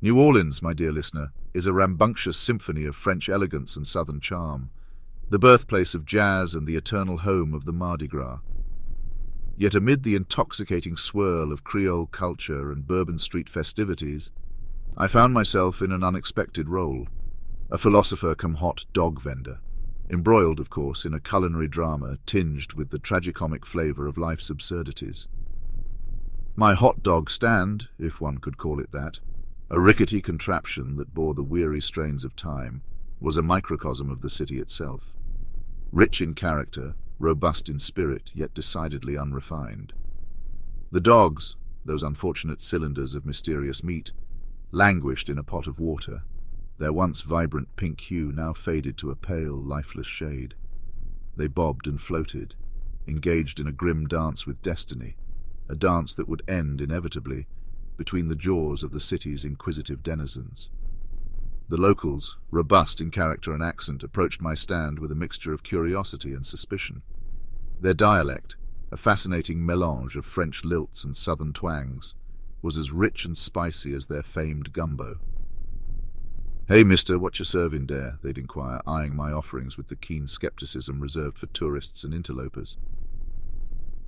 New Orleans, my dear listener, is a rambunctious symphony of French elegance and Southern charm, the birthplace of jazz and the eternal home of the Mardi Gras. Yet amid the intoxicating swirl of Creole culture and Bourbon Street festivities, I found myself in an unexpected role, a philosopher come hot dog vendor, embroiled, of course, in a culinary drama tinged with the tragicomic flavor of life's absurdities. My hot dog stand, if one could call it that, a rickety contraption that bore the weary strains of time, was a microcosm of the city itself. Rich in character, robust in spirit, yet decidedly unrefined. The dogs, those unfortunate cylinders of mysterious meat, languished in a pot of water, their once vibrant pink hue now faded to a pale, lifeless shade. They bobbed and floated, engaged in a grim dance with destiny, a dance that would end inevitably between the jaws of the city's inquisitive denizens. The locals, robust in character and accent, approached my stand with a mixture of curiosity and suspicion. Their dialect, a fascinating mélange of French lilts and southern twangs, was as rich and spicy as their famed gumbo. "Hey, mister, what you serving there?" they'd inquire, eyeing my offerings with the keen skepticism reserved for tourists and interlopers.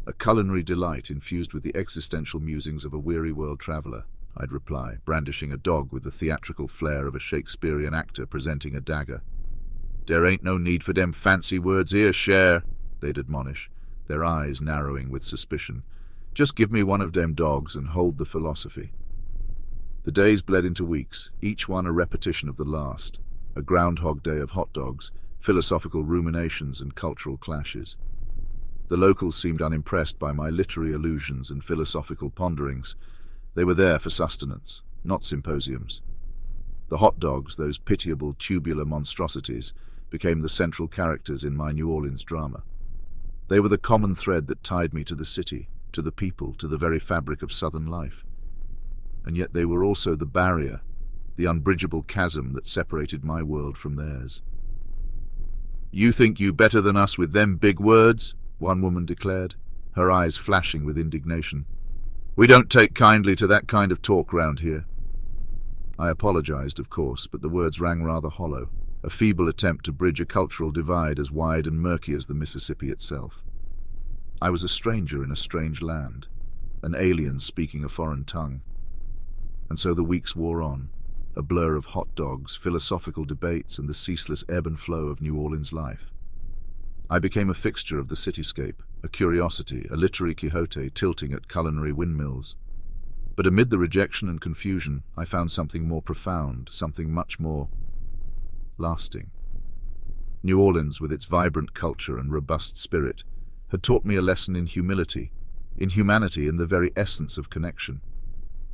"A culinary delight infused with the existential musings of a weary world traveller," I'd reply, brandishing a dog with the theatrical flair of a Shakespearean actor presenting a dagger. "There ain't no need for them fancy words here, Cher," they'd admonish, their eyes narrowing with suspicion. "Just give me one of them dogs and hold the philosophy." The days bled into weeks, each one a repetition of the last, a groundhog day of hot dogs, philosophical ruminations and cultural clashes. The locals seemed unimpressed by my literary allusions and philosophical ponderings. They were there for sustenance, not symposiums. The hot dogs, those pitiable tubular monstrosities, became the central characters in my New Orleans drama. They were the common thread that tied me to the city, to the people, to the very fabric of Southern life. And yet they were also the barrier, the unbridgeable chasm that separated my world from theirs. "You think you better than us with them big words?" one woman declared, her eyes flashing with indignation. "We don't take kindly to that kind of talk round here." I apologized, of course, but the words rang rather hollow, a feeble attempt to bridge a cultural divide as wide and murky as the Mississippi itself. I was a stranger in a strange land, an alien speaking a foreign tongue. And so the weeks wore on, a blur of hot dogs, philosophical debates, and the ceaseless ebb and flow of New Orleans life. I became a fixture of the cityscape, a curiosity, a literary Quixote tilting at culinary windmills. But amid the rejection and confusion, I found something more profound, something much more lasting. New Orleans, with its vibrant culture and robust spirit, had taught me a lesson in humility, in humanity, in the very essence of connection.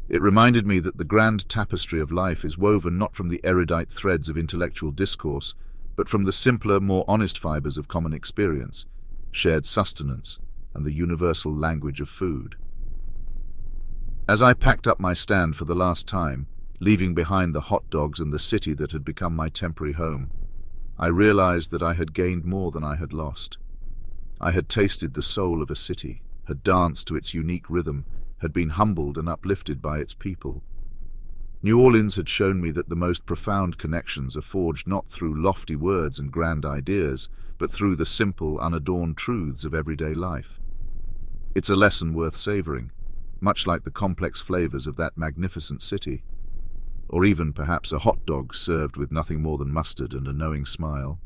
It reminded me that the grand tapestry of life is woven not from the erudite threads of intellectual discourse, but from the simpler, more honest fibers of common experience, shared sustenance, and the universal language of food. As I packed up my stand for the last time, leaving behind the hot dogs and the city that had become my temporary home, I realized that I had gained more than I had lost. I had tasted the soul of a city, had danced to its unique rhythm, had been humbled and uplifted by its people. New Orleans had shown me that the most profound connections are forged not through lofty words and grand ideas, but through the simple, unadorned truths of everyday life. It's a lesson worth savoring, much like the complex flavors of that magnificent city, or even perhaps a hot dog served with nothing more than mustard and a knowing smile.